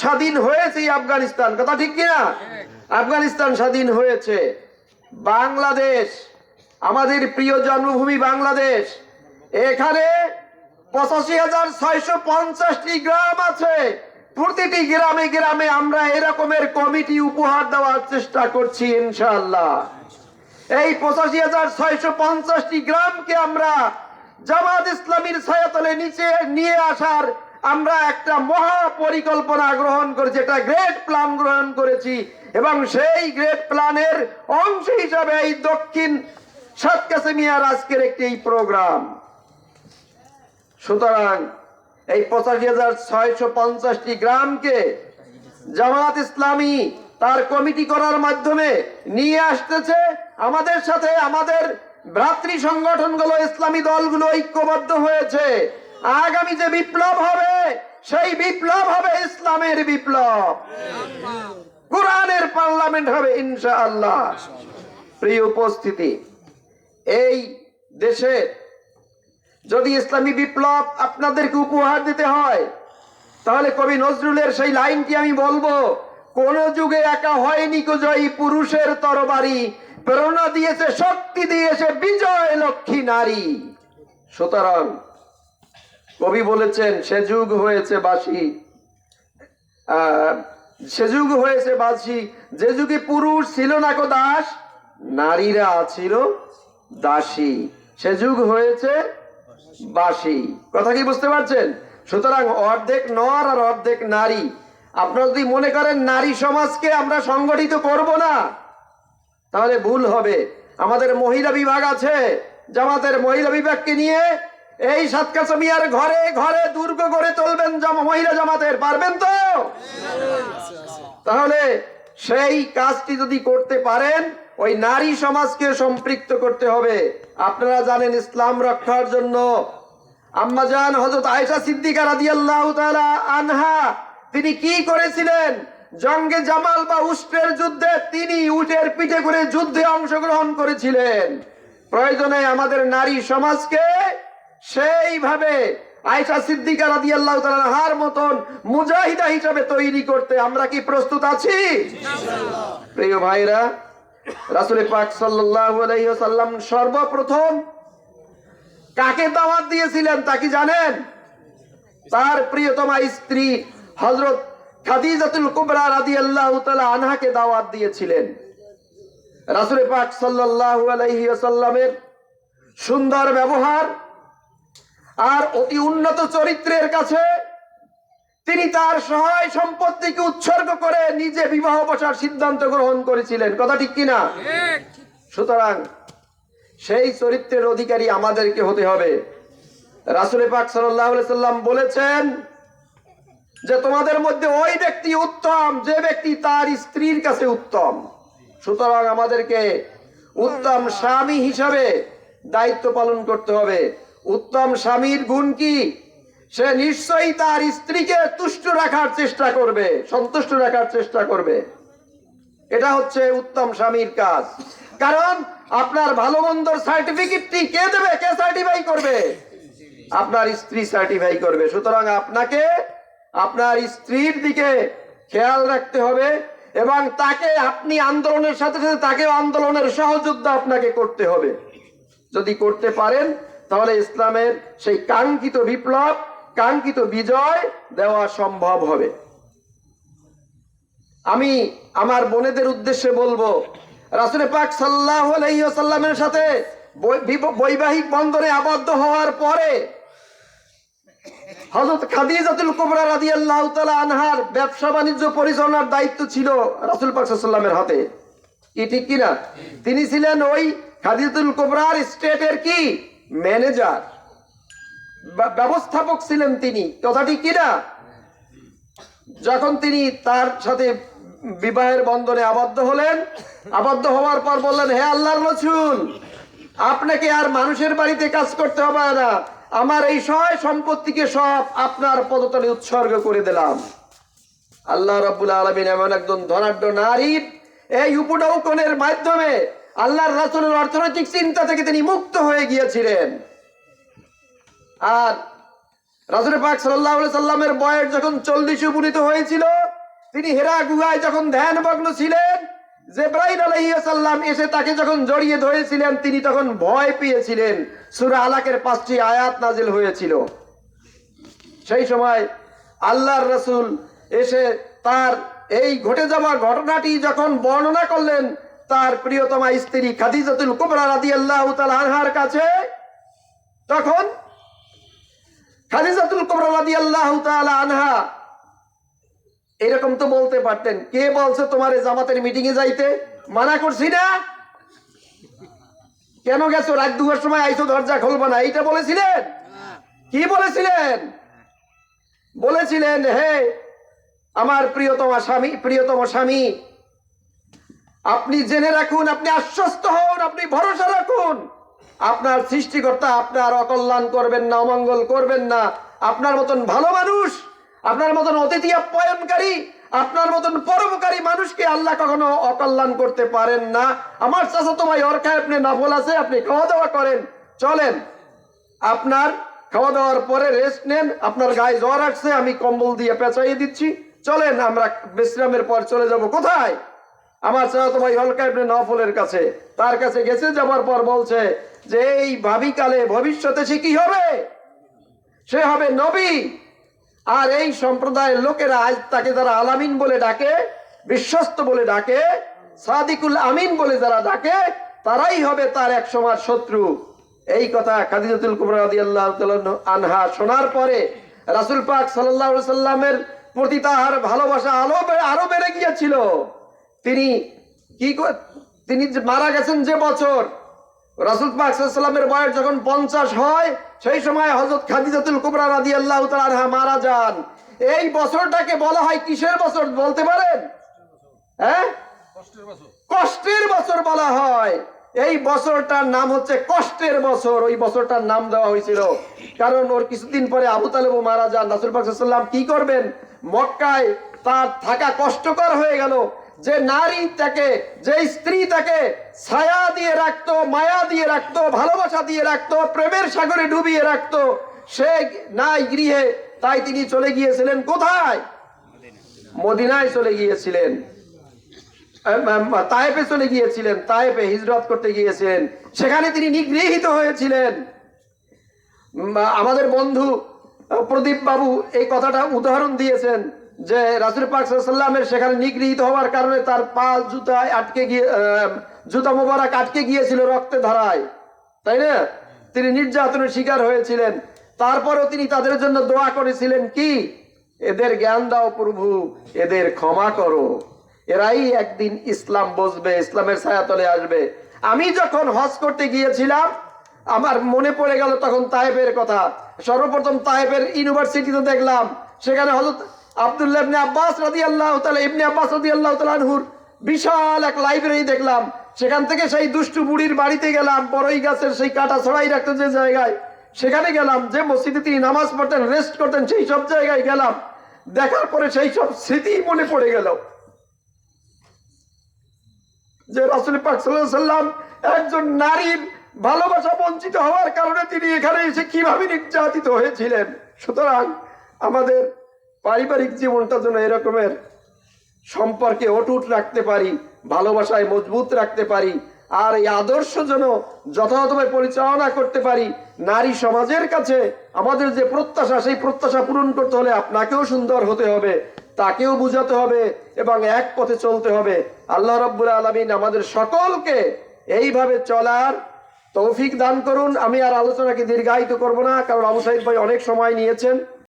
স্বাধীন হয়েছে আফগানিস্তান, কথা ঠিক কিনা? আফগানিস্তান স্বাধীন হয়েছে। বাংলাদেশ, আমাদের প্রিয় জন্মভূমি বাংলাদেশ, এখানে 85,650টি গ্রাম আছে। প্রতিটি গ্রামে গ্রামে আমরা এরকমের কমিটি উপহার দেওয়ার চেষ্টা করছি ইনশাআল্লাহ। এই 85,650টি গ্রামকে আমরা জামাত ইসলামীর ছায়াতলে নিচে নিয়ে আসার আমরা একটা মহা পরিকল্পনা গ্রহণ করেছি, একটা গ্রেট প্ল্যান গ্রহণ করেছি, এবং সেই গ্রেট প্ল্যানের অংশ হিসাবে এই দক্ষিণ সাত কাসেমিয়ার আজকের একটি এই প্রোগ্রাম। সুতরাং এই 85,650টি গ্রামকে জামাত ইসলামী তার কমিটি করার মাধ্যমে নিয়ে আসতেছে। আমাদের সাথে আমাদের ভ্রাতৃ সংগঠনগুলো, ইসলামী দলগুলো ঐক্যবদ্ধ হয়েছে। আগামী যে বিপ্লব হবে, সেই বিপ্লব হবে ইসলামের বিপ্লব, কোরআনের পার্লামেন্ট হবে ইনশাআল্লাহ। প্রিয় উপস্থিতি, এই দেশে যদি ইসলামী বিপ্লব আপনাদেরকে উপহার দিতে হয়, তাহলে কবি নজরুলের সেই লাইনটি আমি বলবো, কোন যুগে একা হয়নি জয়ী পুরুষের তরবারি, প্রেরণা দিয়েছে শক্তি দিয়েছে বিজয় লক্ষ্মী নারী। সুতরাং কবি বলেছেন, সে যুগ হয়েছে বাসি, সে যুগ হয়েছে বাসি, যে যুগে পুরুষ ছিল না কো দাস, নারীরা ছিল দাসী, সে যুগ হয়েছে বাসি। কথা কি বুঝতে পারছেন? সুতরাং অর্ধেক নর আর অর্ধেক নারী। আপনারা যদি মনে করেন নারী সমাজকে আমরা সংগঠিত করব না, তাহলে ভুল হবে। আমাদের মহিলা বিভাগ আছে, জামাতের মহিলা বিভাগকে নিয়ে এই সাত কাসেমিয়ার ঘরে ঘরে দুর্গ গড়ে তুলবেন মহিলা জামাতের, পারবেন তো? তাহলে সেই কাজটি যদি করতে পারেন, ওই নারী সমাজকে সম্পৃক্ত করতে হবে। আপনারা জানেন, ইসলাম রক্ষার জন্য আম্মাজান হযরত আয়েশা সিদ্দিকা রাদিয়াল্লাহু তাআলা আনহা তিনি কি করেছিলেন? জঙ্গে জামাল বা উষ্ট্রের যুদ্ধে তিনি উটের পিঠে করে যুদ্ধে অংশগ্রহণ করেছিলেন। প্রয়োজনে আমাদের নারী সমাজকে সেইভাবে আয়েশা সিদ্দিকা রাদিয়াল্লাহু তাআলা আনহার মতন মুজাহিদা হিসেবে তৈরি করতে আমরা কি প্রস্তুত আছি? ইনশাআল্লাহ। প্রিয় ভাইরা, রাসূল পাক সাল্লাল্লাহু আলাইহি ওয়াসাল্লাম সর্বপ্রথম কাকে দাওয়াত দিয়েছিলেন তা কি জানেন? তার প্রিয়তমা স্ত্রী হযরত খাদিজাতুল কুবরা রাদিয়াল্লাহু তাআলা আনহাকে দাওয়াত দিয়েছিলেন। রাসূল পাক সাল্লাল্লাহু আলাইহি ওয়াসাল্লামের সুন্দর ব্যবহার আর অতি উন্নত চরিত্রের কাছে তিনি তার সহায় সম্পত্তিকে উৎসর্গ করে নিজে বিবাহ বসার সিদ্ধান্ত গ্রহণ করেছিলেন। কথা ঠিক কিনা? সুতরাং সেই চরিত্রের অধিকারী আমাদেরকে হতে হবে। রাসূল পাক সাল্লাল্লাহু আলাইহি সাল্লাম বলেছেন যে তোমাদের মধ্যে ওই ব্যক্তি উত্তম যে ব্যক্তি তার স্ত্রীর কাছে উত্তম। সুতরাং আমাদেরকে উত্তম স্বামী হিসাবে দায়িত্ব পালন করতে হবে। উত্তম স্বামীর গুণ কি? সে নিশ্চয়ই তার স্ত্রীকে তুষ্ট রাখার চেষ্টা করবে, সন্তুষ্ট রাখার চেষ্টা করবে। এটা হচ্ছে উত্তম স্বামীর কাজ। কারণ আপনার ভালো মন্দর সার্টিফিকেটটি কে দেবে? কে সার্টিফাই করবে? আপনার স্ত্রী সার্টিফাই করবে। সুতরাং আপনাকে আপনার স্ত্রীর দিকে খেয়াল রাখতে হবে, এবং তাকে আপনি আন্দোলনের সাথে সাথে তাকেও আন্দোলনের সহযোগিতা আপনাকে করতে হবে। যদি করতে পারেন, তাহলে ইসলামের সেই কাঙ্ক্ষিত বিপ্লব, কাঙ্ক্ষিত বিজয় দেওয়া সম্ভব হবে। আমি আমার বোনেদের উদ্দেশ্যে বলবো, রাসূল পাক সাল্লাল্লাহু আলাইহি ওয়াসাল্লামের সাথে বৈবাহিক বন্ধনে আবদ্ধ হওয়ার পরে হযরত খাদিজাতুল কুবরা রাদিয়াল্লাহু তাআলা আনহার ব্যবসা বাণিজ্য পরিচালনার দায়িত্ব ছিল রাসূল পাক সাল্লাল্লাহু আলাইহি ওয়াসাল্লামের হাতে। কি ঠিক কিনা? তিনি ছিলেন ওই খাদিজাতুল কুবরার স্টেটের কি ম্যানেজার, ব্যবস্থাপক ছিলেন তিনি। কথা ঠিক কিনা? যখন তিনি তার সাথে বিবাহের বন্ধনে আবদ্ধ হলেন, আবদ্ধ হওয়ার পর বললেন, হে আল্লাহর রাসূল, আপনাকে আর মানুষের বাড়িতে কাজ করতে হবে না, আমার এই সহায় সম্পত্তিকে সব আপনার পদতলে উৎসর্গ করে দিলাম। আল্লাহ রাব্বুল আলামিন এমন একজন ধনাঢ্য নারীর এই উপঢৌকনের মাধ্যমে আল্লাহর রাসূলের অর্থনৈতিক চিন্তা থেকে তিনি মুক্ত হয়ে গিয়েছিলেন। আর রাসূল পাক সাল্লাল্লাহু আলাইহি সাল্লামের বয়স যখন 40 উপনীত হয়েছিল, তিনি হেরা গুহায় যখন ধ্যানমগ্ন ছিলেন, জিবরাইল আলাইহিস সালাম এসে তাকে যখন জড়িয়ে ধরেছিলেন, তিনি তখন ভয় পেয়েছিলেন। সূরা আলাকের 5টি আয়াত নাজিল হয়েছিল। সেই সময় আল্লাহর রাসূল এসে তার এই ঘটে যাওয়া ঘটনাটি যখন বর্ণনা করলেন তার প্রিয়তমা স্ত্রী খাদিজাতুল কুবরা রাদিয়াল্লাহু তাআলা আনহার কাছে, তখন খাদিজাতুল কুবরা রাদিয়াল্লাহু তাআলা আনহা এরকম তো বলতে পারতেন, কে বলছে তোমার জামাতের মিটিং এ যাইতে? মানা করছি না? কেন গেছো? রাত 2টার সময় আইছো, দরজা খুলবা না, এইটা বলেছিলেন? কি বলেছিলেন? বলেছিলেন, হে আমার প্রিয়তম স্বামী, আপনি জেনে রাখুন, আপনি আশ্বস্ত হন, আপনি ভরসা রাখুন, আপনার সৃষ্টিকর্তা আপনার অকল্যাণ করবেন না, অমঙ্গল করবেন না। আপনার মতন ভালো মানুষ, আপনার মতন অতিথি আপ্যায়নকারী, আপনার মতন পরোপকারী মানুষকে আল্লাহ কখনো অকল্যাণ করতে পারেন না। আমার চাচাতো ভাই অর্কা আপনি নফল আছে, আপনি খাওয়া দাওয়া করেন, চলেন, আপনার খাওয়া দাওয়ার পরে রেস্ট নেন, আপনার গায়ে জ্বর আসছে, আমি কম্বল দিয়ে পেঁচাইয়ে দিচ্ছি, চলেন আমরা বিশ্রামের পর চলে যাব। কোথায়? আমার চাচাতো ভাই অর্কা আপনি নফলের কাছে। তার কাছে গেছে, যাবার পর বলছে যে এই ভাবিকালে ভবিষ্যতে সে কি হবে? সে হবে নবী। আর এই সম্প্রদায়ের লোকেরা আজ তাকে যারা আলামিন বলে ডাকে, বিশ্বস্ত বলে ডাকে, সাদিকুল আমিন বলে যারা ডাকে, তারাই হবে তার এক সময় শত্রু। এই কথা খাদিজাতুল কুবরা রাদিয়াল্লাহু তাআলা আনহা শোনার পরে রাসূল পাক সাল্লাল্লাহু আলাইহি সাল্লামের প্রতি তার ভালোবাসা আরো বেড়ে গিয়েছিল। তিনি মারা গেছেন যে বছর, রাসূল পাক সাল্লাল্লাহু আলাইহি সাল্লামের বয়স যখন 50 হয়, সেই সময় হযরত খাদিজাতুল কুবরা রাদিয়াল্লাহু তাআলা আনহা মারা যান। এই বছরটাকে বলা হয় কিসের বছর বলতে পারেন? হ্যাঁ, কষ্টের বছর বলা হয়। এই বছরটার নাম হচ্ছে কষ্টের বছর। ওই বছরটার নাম দেওয়া হয়েছিল কারণ ওর কিছুদিন পরে আবু তালেবও মারা যান। রাসূল পাক সাল্লাল্লাহু আলাইহি সাল্লাম কি করবেন? মক্কায় তার থাকা কষ্টকর হয়ে গেল। যে নারী তাকে, যে স্ত্রী তাকে ছায়া দিয়ে রাখতো, মায়া দিয়ে রাখতো, ভালোবাসা দিয়ে রাখতো, প্রেমের সাগরে ডুবিয়ে রাখতো, সে নাই গৃহে। তাই তিনি চলে গিয়েছিলেন কোথায়? মদিনায় চলে গিয়েছিলেন, তায়েফে চলে গিয়েছিলেন, তায়েফে হিজরত করতে গিয়েছিলেন। সেখানে তিনি নিগৃহীত হয়েছিলেন। আমাদের বন্ধু প্রদীপ বাবু এই কথাটা উদাহরণ দিয়েছেন যে রাসূল পাক সাল্লাল্লাহু আলাইহি সাল্লামের সেখানে নিগৃহীত হওয়ার কারণে তার পা জুতায় আটকে গিয়ে, জুতা মোবারক আটকে গিয়েছিল রক্তে ধারায়, তাই না? তিনি নির্যাতনের শিকার হয়েছিলেন। তারপরেও তিনি তাদের জন্য দোয়া করেছিলেন কি? এদের জ্ঞান দাও প্রভু, এদের ক্ষমা করো, এরাই একদিন ইসলাম বুঝবে, ইসলামের ছায়াতলে আসবে। আমি যখন হজ করতে গিয়েছিলাম আমার মনে পড়ে গেল তখন তায়েফের কথা। সর্বপ্রথম তায়েফের ইউনিভার্সিটিতে দেখলাম, সেখানে হযরত আব্দুল্লাহ ইবনে আব্বাস রাদিয়াল্লাহু তাআলা আনহুর বিশাল এক লাইব্রেরি দেখলাম। সেখান থেকে সেই দুষ্টু বুড়ির বাড়িতে গেলাম, বড়ই গাছের সেই কাটা ছড়াই রাখতো যে জায়গায়, সেখানে গেলাম। যে মসজিদে তিনি নামাজ পড়তেন, রেস্ট করতেন, সেই সব জায়গায় গেলাম। দেখার পরে সেই সব স্মৃতি মনে পড়ে গেল যে রাসূল পাক সাল্লাল্লাহু আলাইহি সাল্লাম একজন নারীর ভালোবাসা বঞ্চিত হওয়ার কারণে তিনি এখানে এসে কিভাবে নির্যাতিত হয়েছিলেন। সুতরাং আমাদের পারিবারিক জীবনটা যেন এরকমের সম্পর্কে অটুট রাখতে পারি, ভালোবাসায় মজবুত রাখতে পারি, আর এই আদর্শ যেন যথাযথভাবে পরিচালনা করতে পারি। নারী সমাজের কাছে আমাদের যে প্রত্যাশা, সেই প্রত্যাশা পূরণ করতে হলে আপনাকেও সুন্দর হতে হবে, তাকেও বুঝাতে হবে এবং এক পথে চলতে হবে। আল্লাহ রাব্বুল আলামিন আমাদের সকলকে এইভাবে চলার তৌফিক দান করুন। আমি আর আলোচনাকে দীর্ঘায়িত করব না, কারণ আবু সাঈদ ভাই অনেক সময় নিয়েছেন।